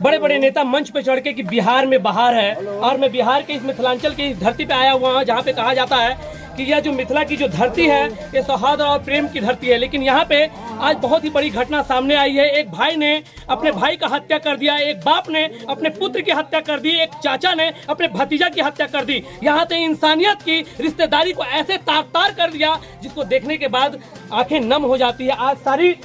बड़े बड़े नेता मंच पे चढ़ के कि बिहार में बहार है, और मैं बिहार के इस मिथिलांचल की धरती पे आया हुआ हूँ जहाँ पे कहा जाता है कि यह जो मिथिला की जो धरती है ये सौहार्द और प्रेम की धरती है। लेकिन यहाँ पे आज बहुत ही बड़ी घटना सामने आई है। एक भाई ने अपने भाई का हत्या कर दिया, एक बाप ने अपने पुत्र की हत्या कर दी, एक चाचा ने अपने भतीजा की हत्या कर दी। यहाँ पे इंसानियत की रिश्तेदारी को ऐसे तार कर दिया जिसको देखने के बाद आंखें नम हो जाती है। आज सारी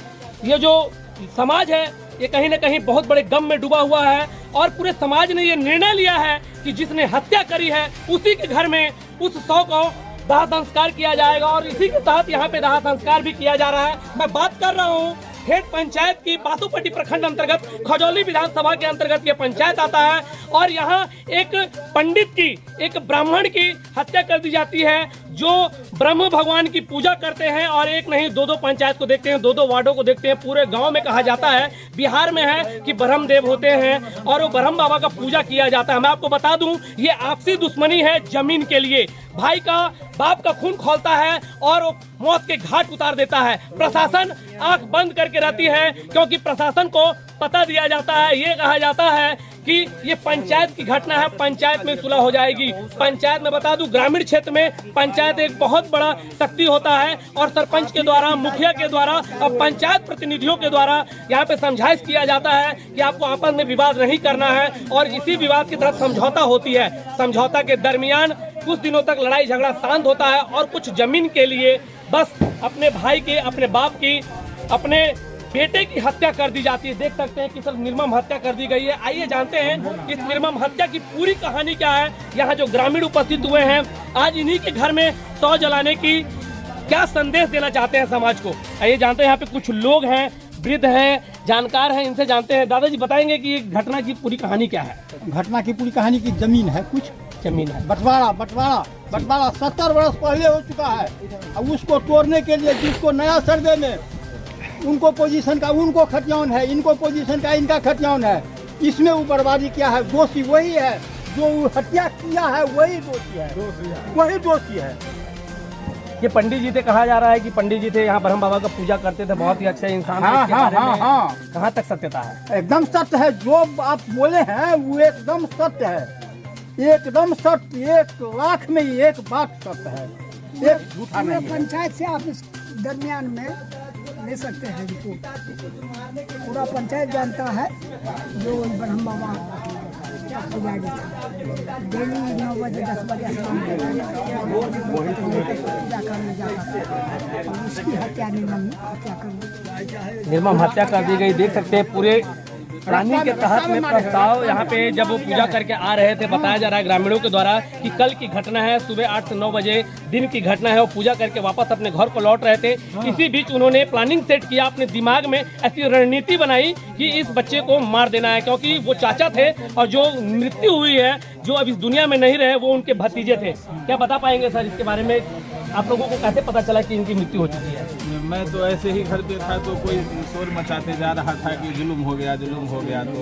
ये जो समाज है ये कहीं ना कहीं बहुत बड़े गम में डूबा हुआ है, और पूरे समाज ने ये निर्णय लिया है कि जिसने हत्या करी है उसी के घर में उस शव को दाह संस्कार किया जाएगा, और इसी के तहत यहाँ पे दाह संस्कार भी किया जा रहा है। मैं बात कर रहा हूँ हेड पंचायत की, बासोपट्टी प्रखंड अंतर्गत खजौली विधानसभा के अंतर्गत ये पंचायत आता है, और यहाँ एक पंडित की, एक ब्राह्मण की हत्या कर दी जाती है जो ब्रह्म भगवान की पूजा करते हैं, और एक नहीं दो पंचायत को देखते हैं, दो वार्डों को देखते हैं। पूरे गांव में कहा जाता है बिहार में है कि ब्रह्म देव होते हैं और वो ब्रह्म बाबा का पूजा किया जाता है। मैं आपको बता दूं ये आपसी दुश्मनी है जमीन के लिए। भाई का बाप का खून खौलता है और वो मौत के घाट उतार देता है। प्रशासन आंख बंद करके रहती है क्योंकि प्रशासन को पता दिया जाता है, ये कहा जाता है कि ये पंचायत की घटना है, पंचायत में सुलह हो जाएगी। पंचायत में बता दूं ग्रामीण क्षेत्र में पंचायत एक बहुत बड़ा शक्ति होता है, और सरपंच के द्वारा, मुखिया के द्वारा और पंचायत प्रतिनिधियों के द्वारा यहाँ पे समझाइश किया जाता है कि आपको आपस में विवाद नहीं करना है, और इसी विवाद की तरफ समझौता होती है। समझौता के दरमियान कुछ दिनों तक लड़ाई झगड़ा शांत होता है, और कुछ जमीन के लिए बस अपने भाई के, अपने बाप की, अपने बेटे की हत्या कर दी जाती है। देख सकते हैं कि सब निर्मम हत्या कर दी गई है। आइए जानते हैं इस निर्मम हत्या की पूरी कहानी क्या है। यहाँ जो ग्रामीण उपस्थित हुए हैं आज इन्हीं के घर में शव जलाने की क्या संदेश देना चाहते हैं समाज को, आइए जानते हैं। यहाँ पे कुछ लोग हैं, वृद्ध हैं, जानकार हैं, इनसे जानते हैं। दादाजी बताएंगे कि घटना की पूरी कहानी क्या है। घटना की पूरी कहानी की जमीन है, कुछ जमीन है, बंटवारा 70 वर्ष पहले हो चुका है। अब उसको तोड़ने के लिए जिसको नया सर्वे में उनको पोजीशन का उनको खतियान है, इनको पोजीशन का इनका खतियान है, इसमें वो बर्बादी किया है। दोषी वही है जो हत्या किया है, वही दोषी है, वही दोषी है। ये पंडित जी थे, कहा जा रहा है कि पंडित जी थे यहाँ ब्रह्म बाबा का पूजा करते थे, बहुत ही अच्छे इंसान थे। हाँ। कहाँ तक सत्यता है? एकदम सत्य है, जो आप बोले हैं वो एकदम सत्य है, एकदम सत्य, 1 लाख में 1 बात सत्य है, एक झूठा नहीं है। पंचायत से आप इस दरमियान में ले सकते हैं रिपोर्ट, पूरा पंचायत जानता है जो ब्रह्म बाबा पुजारी डेली 9 बजे 10 बजे पूजा करने जाता है, और उसकी हत्या निर्मम हत्या कर दी गई। देख सकते हैं पूरे प्राणी के तहत में प्रस्ताव यहाँ पे जब वो पूजा करके आ रहे थे, बताया जा रहा है ग्रामीणों के द्वारा कि कल की घटना है, सुबह 8 से 9 बजे दिन की घटना है। वो पूजा करके वापस अपने घर को लौट रहे थे। इसी बीच उन्होंने प्लानिंग सेट किया, अपने दिमाग में ऐसी रणनीति बनाई कि इस बच्चे को मार देना है, क्योंकि वो चाचा थे और जो मृत्यु हुई है, जो अब इस दुनिया में नहीं रहे, वो उनके भतीजे थे। क्या बता पाएंगे सर इसके बारे में? आप लोगों को कैसे पता चला कि इनकी मृत्यु हो चुकी है? मैं तो ऐसे ही घर पे था तो कोई शोर मचाते जा रहा था कि जुल्म हो गया। तो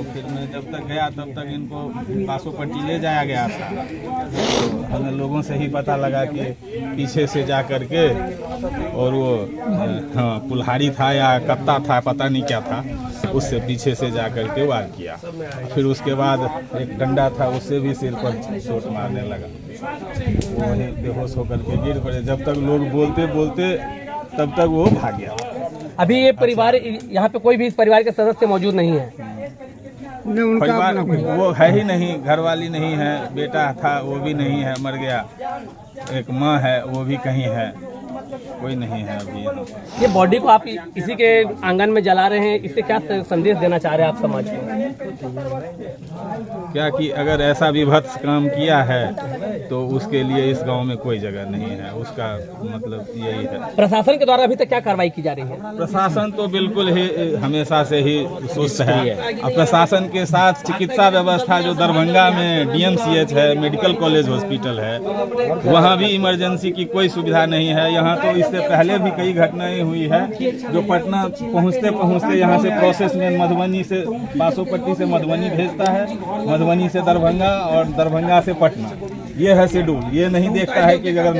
फिर मैं जब तक गया तब तक इनको बासोपट्टी ले जाया गया था। तो हमें लोगों से ही पता लगा कि पीछे से जा कर के, और वो कुल्हाड़ी था या कत्ता था, पता नहीं क्या था, उससे पीछे से जा कर के वार किया। फिर उसके बाद एक डंडा था, उससे भी सिर पर चोट मारने लगा। वो वहीं बेहोश होकर के गिर पड़े। जब तक लोग बोलते तब तक वो भाग गया। अभी ये परिवार, यहाँ पे कोई भी इस परिवार के सदस्य मौजूद नहीं है? परिवार वो है ही नहीं, घरवाली नहीं है, बेटा था वो भी नहीं है, मर गया। एक माँ है, वो भी कहीं है, कोई नहीं है अभी। ये बॉडी को आप इसी के आंगन में जला रहे हैं, इससे क्या संदेश देना चाह रहे हैं आप समाज को? क्या कि अगर ऐसा विभत्स काम किया है तो उसके लिए इस गांव में कोई जगह नहीं है, उसका मतलब यही है। प्रशासन के द्वारा अभी तक क्या कार्रवाई की जा रही है? प्रशासन तो बिल्कुल ही हमेशा से ही सुस्त है। अब प्रशासन के साथ चिकित्सा व्यवस्था जो दरभंगा में DMCH है, मेडिकल कॉलेज हॉस्पिटल है, वहाँ भी इमरजेंसी की कोई सुविधा नहीं है। यहाँ तो इससे पहले भी कई घटनाएं हुई है, जो पटना पहुँचते यहाँ से प्रोसेस में मधुबनी से, बासोपट्टी से मधुबनी भेजता है, मधुबनी से दरभंगा और दरभंगा से पटना। ये है शेड्यूल। ये नहीं देखता है कि अगर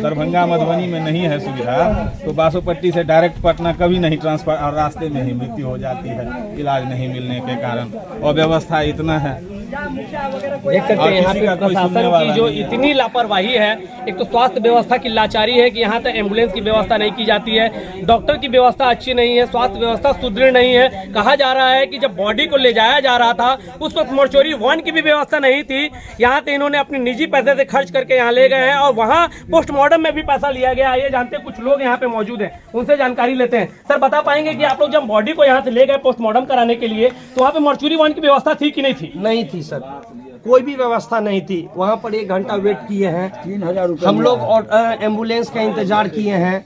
दरभंगा मधुबनी में नहीं है सुविधा तो बासोपट्टी से डायरेक्ट पटना कभी नहीं ट्रांसफर, और रास्ते में ही मृत्यु हो जाती है इलाज नहीं मिलने के कारण। अव्यवस्था इतना है, देख सकते हैं यहाँ पे प्रशासन की जो इतनी लापरवाही है। एक तो स्वास्थ्य व्यवस्था की लाचारी है कि यहाँ तक एम्बुलेंस की व्यवस्था नहीं की जाती है, डॉक्टर की व्यवस्था अच्छी नहीं है, स्वास्थ्य व्यवस्था सुदृढ़ नहीं है। कहा जा रहा है कि जब बॉडी को ले जाया जा रहा था उस वक्त मोर्चरी वन की भी व्यवस्था नहीं थी। यहाँ से इन्होंने अपने निजी पैसे से खर्च करके यहाँ ले गए हैं और वहाँ पोस्टमार्टम में भी पैसा लिया गया। ये जानते कुछ लोग यहाँ पे मौजूद हैं, उनसे जानकारी लेते हैं। सर बता पाएंगे कि आप लोग जब बॉडी को यहाँ से ले गए पोस्टमार्टम कराने के लिए तो वहाँ पे मोर्चरी वन की व्यवस्था थी कि नहीं थी? नहीं थी सर, कोई भी व्यवस्था नहीं थी। वहाँ पर 1 घंटा वेट किए हैं, 3000 रुपये हम लोग और एम्बुलेंस का इंतजार किए हैं।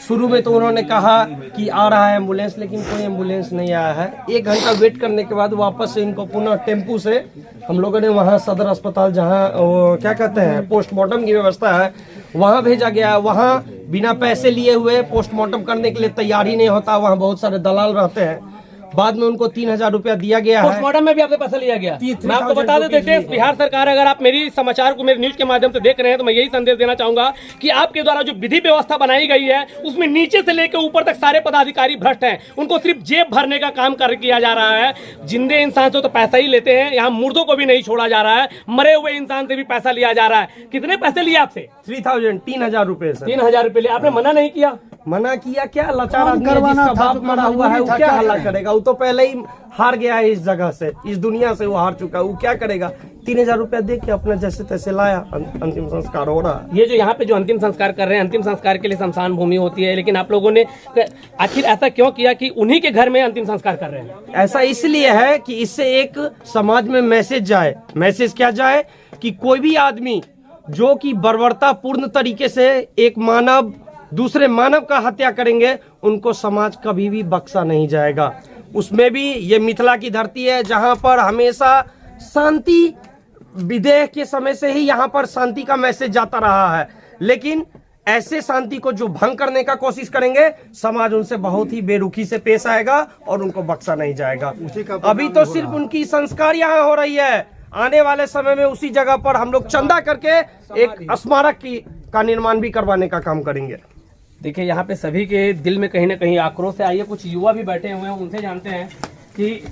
शुरू में तो उन्होंने कहा कि आ रहा है एम्बुलेंस, लेकिन कोई एम्बुलेंस नहीं आया है। 1 घंटा वेट करने के बाद वापस से इनको पुनः टेम्पू से हम लोगों ने वहाँ सदर अस्पताल, जहाँ क्या कहते हैं पोस्टमार्टम की व्यवस्था है, वहाँ भेजा गया। वहाँ बिना पैसे लिए हुए पोस्टमार्टम करने के लिए तैयार ही नहीं होता, वहाँ बहुत सारे दलाल रहते हैं। बाद में उनको 3000 रुपया दिया गया है। पोस्टमार्टम में भी आपसे पैसा लिया गया। मैं आपको बता देते बिहार सरकार, अगर आप मेरी समाचार को मेरे न्यूज के माध्यम से देख रहे हैं तो मैं यही संदेश देना चाहूंगा कि आपके द्वारा जो विधि व्यवस्था बनाई गई है उसमें नीचे से लेकर ऊपर तक सारे पदाधिकारी भ्रष्ट हैं। उनको सिर्फ जेब भरने का काम किया जा रहा है। जिंदे इंसान से तो पैसा ही लेते हैं, यहाँ मुर्दों को भी नहीं छोड़ा जा रहा है, मरे हुए इंसान से भी पैसा लिया जा रहा है। कितने पैसे लिए आपसे? 3000 रुपए सर। 3000 रुपए लिए। आपने मना नहीं किया? मना किया क्या? लाचार आदमी है, जिसका बाप मरा हुआ है, वो क्या हल्ला करेगा? वो तो पहले ही हार गया है इस जगह से, इस दुनिया से वो हार चुका है। वो क्या करेगा? 3000 रुपया दे के अपना जैसे तैसे लाया, अंतिम संस्कार हो रहा है। ये जो यहाँ पे जो अंतिम संस्कार कर रहे हैं, अंतिम संस्कार के लिए शमशान भूमि होती है, लेकिन आप लोगों ने आखिर ऐसा क्यों किया कि उन्हीं के घर में अंतिम संस्कार कर रहे हैं? ऐसा इसलिए है कि इससे एक समाज में मैसेज जाए। मैसेज क्या जाए? कि कोई भी आदमी जो कि बर्बरता पूर्ण तरीके से एक मानव दूसरे मानव का हत्या करेंगे, उनको समाज कभी भी बख्शा नहीं जाएगा। उसमें भी ये मिथिला की धरती है जहां पर हमेशा शांति, विदेह के समय से ही यहाँ पर शांति का मैसेज जाता रहा है। लेकिन ऐसे शांति को जो भंग करने का कोशिश करेंगे, समाज उनसे बहुत ही बेरुखी से पेश आएगा और उनको बख्शा नहीं जाएगा। अभी तो सिर्फ उनकी संस्कार यहाँ हो रही है, आने वाले समय में उसी जगह पर हम लोग चंदा करके एक स्मारक का निर्माण भी करवाने का काम करेंगे। देखिए यहाँ पे सभी के दिल में कहीं ना कहीं आक्रोश है। आइए कुछ युवा भी बैठे हुए हैं, उनसे जानते हैं कि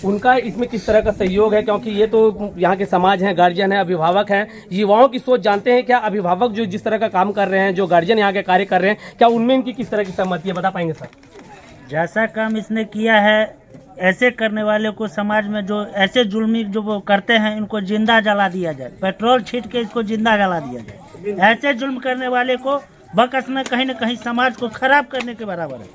उनका इसमें किस तरह का सहयोग है, क्योंकि ये तो यहाँ के समाज हैं, गार्जियन हैं, अभिभावक हैं। युवाओं की सोच जानते हैं क्या? अभिभावक जो जिस तरह का काम कर रहे हैं, जो गार्जियन यहाँ के कार्य कर रहे हैं, क्या उनमें इनकी किस तरह की सहमति है? बता पाएंगे सर? जैसा काम इसने किया है, ऐसे करने वाले को समाज में जो ऐसे जुल्मी जो वो करते हैं, इनको जिंदा जला दिया जाए, पेट्रोल छींट के इसको जिंदा जला दिया जाए। ऐसे जुल्म करने वाले को बकसना कहीं न कहीं समाज को खराब करने के बराबर है।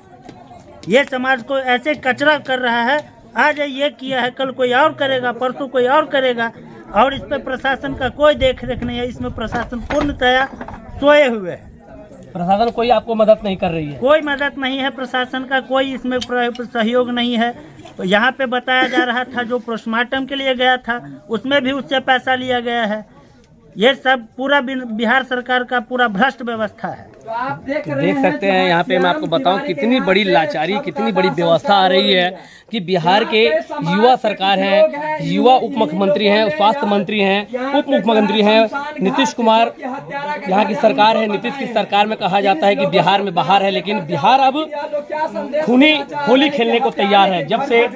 ये समाज को ऐसे कचरा कर रहा है, आज ये किया है, कल कोई और करेगा, परसों कोई और करेगा, और इस पर प्रशासन का कोई देख रेख नहीं है। इसमें प्रशासन पूर्णतया सोए हुए है। प्रशासन कोई आपको मदद नहीं कर रही है? कोई मदद नहीं है प्रशासन का, कोई इसमें सहयोग नहीं है। तो यहाँ पे बताया जा रहा था जो पोस्टमार्टम के लिए गया था उसमें भी उससे पैसा लिया गया है। ये सब पूरा बिहार सरकार का पूरा भ्रष्ट व्यवस्था है। देख सकते हैं यहाँ पे मैं आपको बताऊं कितनी बड़ी लाचारी, कितनी बड़ी व्यवस्था आ रही है कि बिहार के युवा सरकार है, युवा उप मुख्यमंत्री हैं, स्वास्थ्य मंत्री हैं, उप मुख्यमंत्री हैं, नीतीश कुमार यहाँ की सरकार है। नीतीश की सरकार में कहा जाता है कि बिहार में बाहर है, लेकिन बिहार अब खूनी होली खेलने को तैयार है। जब से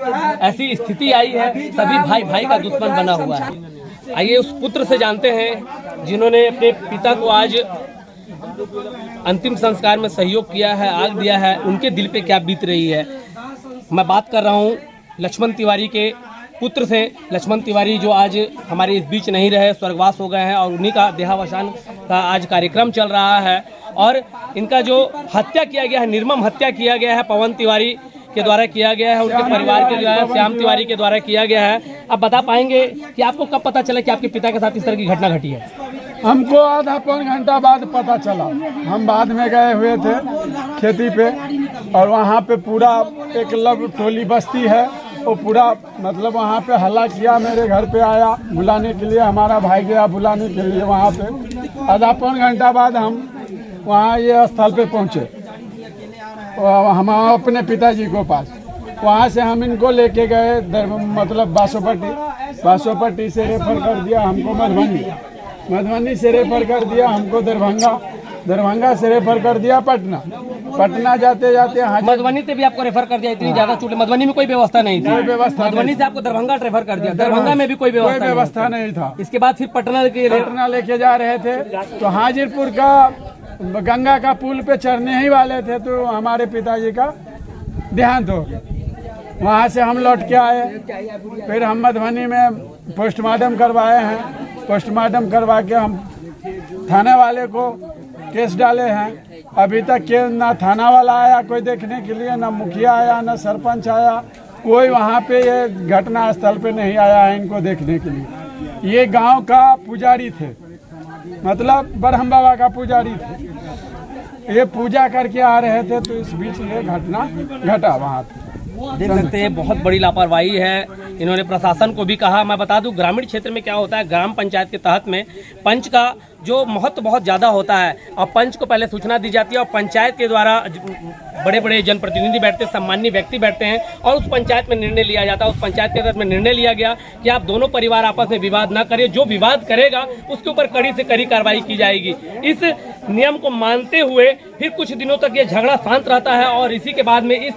ऐसी स्थिति आई है, सभी भाई भाई का दुश्मन बना हुआ है। आइए उस पुत्र से जानते हैं जिन्होंने अपने पिता को आज अंतिम संस्कार में सहयोग किया है, आग दिया है, उनके दिल पे क्या बीत रही है। मैं बात कर रहा हूँ लक्ष्मण तिवारी के पुत्र से। लक्ष्मण तिवारी जो आज हमारे इस बीच नहीं रहे, स्वर्गवास हो गए हैं, और उन्हीं का देहावसान का आज कार्यक्रम चल रहा है। और इनका जो हत्या किया गया है, निर्मम हत्या किया गया है, पवन तिवारी के द्वारा किया गया है, उनके परिवार के जो है श्याम तिवारी के द्वारा किया गया है। अब बता पाएंगे कि आपको कब पता चला कि आपके पिता के साथ इस तरह की घटना घटी है? हमको आधा पौन घंटा बाद पता चला। हम बाद में गए हुए थे खेती पे, और वहाँ पे पूरा एक लब टोली बस्ती है, वो पूरा मतलब वहाँ पे हल्ला किया। मेरे घर पे आया बुलाने के लिए, हमारा भाई गया बुलाने के लिए वहाँ पे। आधा पौन घंटा बाद हम वहाँ ये स्थल पे पहुँचे, हम अपने पिताजी को पास। वहाँ से हम इनको लेके गए मतलब बासोपट्टी से रेफर कर दिया हमको मधुबनी। मधुबनी से रेफर कर दिया हमको दरभंगा, दरभंगा से रेफर कर दिया पटना, पटना जाते जाते मधुबनी से भी आपको रेफर कर दिया, इतनी ज्यादा चोट, मधुबनी में कोई व्यवस्था नहीं थी, कोई व्यवस्था मधुबनी से आपको दरभंगा रेफर कर दिया, दरभंगा में भी कोई व्यवस्था नहीं था। इसके बाद फिर पटना लेके जा रहे थे तो हाजीपुर का गंगा का पुल पे चढ़ने ही वाले थे तो हमारे पिताजी का देहांत हो गया। वहाँ से हम लौट के आए, फिर हम मधुबनी में पोस्टमार्टम करवाए हैं, पोस्टमार्टम करवा के हम थाने वाले को केस डाले हैं। अभी तक के ना थाना वाला आया कोई देखने के लिए, ना मुखिया आया, ना सरपंच आया, कोई वहाँ पे ये घटना स्थल पे नहीं आया है इनको देखने के लिए। ये गांव का पुजारी थे, मतलब ब्रह्म बाबा का पुजारी थे, ये पूजा करके आ रहे थे तो इस बीच ये घटना घटा वहाँ पे। देख सकते हैं बहुत बड़ी लापरवाही है। इन्होंने प्रशासन को भी कहा। मैं बता दूं ग्रामीण क्षेत्र में क्या होता है, ग्राम पंचायत के तहत में पंच का जो महत्व बहुत ज़्यादा होता है और पंच को पहले सूचना दी जाती है और पंचायत के द्वारा बड़े बड़े जनप्रतिनिधि बैठते हैं, सम्मानीय व्यक्ति बैठते हैं और उस पंचायत में निर्णय लिया जाता है। उस पंचायत के तहत में निर्णय लिया गया कि आप दोनों परिवार आपस में विवाद न करें, जो विवाद करेगा उसके ऊपर कड़ी से कड़ी कार्रवाई की जाएगी। इस नियम को मानते हुए फिर कुछ दिनों तक ये झगड़ा शांत रहता है और इसी के बाद में इस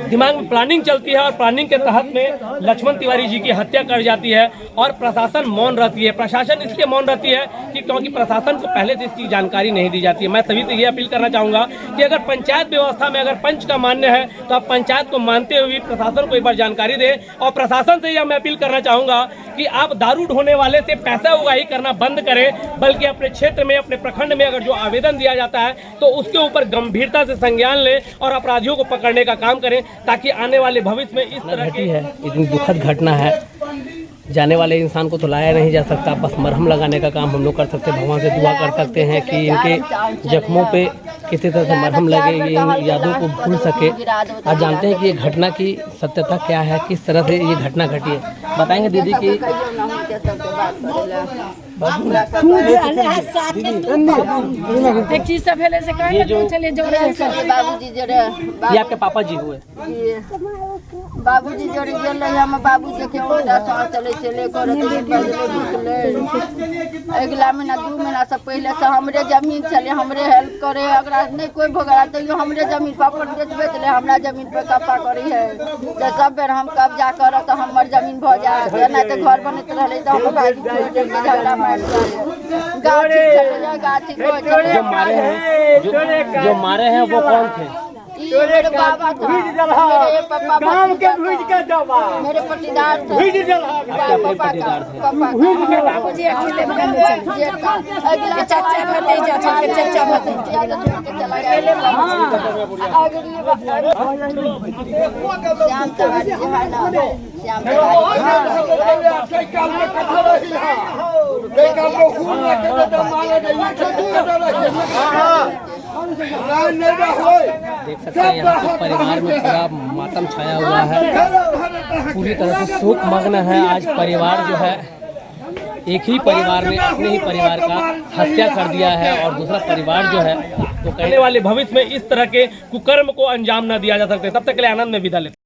दिमाग में प्लानिंग चलती है और प्लानिंग के तहत में लक्ष्मण तिवारी जी की हत्या कर जाती है और प्रशासन मौन रहती है। प्रशासन इसलिए मौन रहती है कि क्योंकि प्रशासन को पहले से इसकी जानकारी नहीं दी जाती है। मैं सभी से ये अपील करना चाहूंगा कि अगर पंचायत व्यवस्था में अगर पंच का मान्य है तो आप पंचायत को मानते हुए प्रशासन को एक बार जानकारी दें और प्रशासन से यह मैं अपील करना चाहूंगा कि आप दारू ढोने वाले से पैसा उगाही करना बंद करें, बल्कि अपने क्षेत्र में अपने प्रखंड में अगर जो आवेदन दिया जाता है तो उसके ऊपर गंभीरता से संज्ञान लें और अपराधियों को पकड़ने का काम करें ताकि आने वाले भविष्य में इस तरह की है। इतनी दुखद घटना है, जाने वाले इंसान को तो लाया नहीं जा सकता, बस मरहम लगाने का काम हम लोग कर सकते हैं। भगवान से दुआ कर सकते हैं कि इनके जख्मों पे किसी तरह से मरहम लगे, ये इन यादों को भूल सके। आप जानते हैं कि ये घटना की सत्यता क्या है, किस तरह से ये घटना घटी है, बताएंगे दीदी की। ये आपके पापा जी हुए बाबूजी जोड़ी गेल हम बाबूजी के ओटा चले चले कर अगला महीना 2 महीना से पहले से हमरे जमीन चले, हमरे हेल्प करे, अगर नहीं कोई भोगला तो हमरे जमीन पर बेच ले, हमरा जमीन पर कब्जा करी है तो सब बेर हम कब्जा कर तो हमर जमीन भ जाए, नहीं तो घर बनत रहे तो हम भाई झगड़ा मार गाछी जो मारे हैं वो कौन थे? मेरे बाबा था, मेरे पापा मेरे पटीदार थे, बाबूजी अकेले अगला चाचा भतीजा चाचा भतीजा देख सकते हैं यहाँ पे परिवार में पूरा मातम छाया हुआ है, पूरी तरह से शोक मग्न है। आज परिवार जो है एक ही परिवार ने अपने ही परिवार का हत्या कर दिया है और दूसरा परिवार जो है तो कहने वाले भविष्य में इस तरह के कुकर्म को अंजाम न दिया जा सकते। तब तक के लिए आनंद में विदा लेते।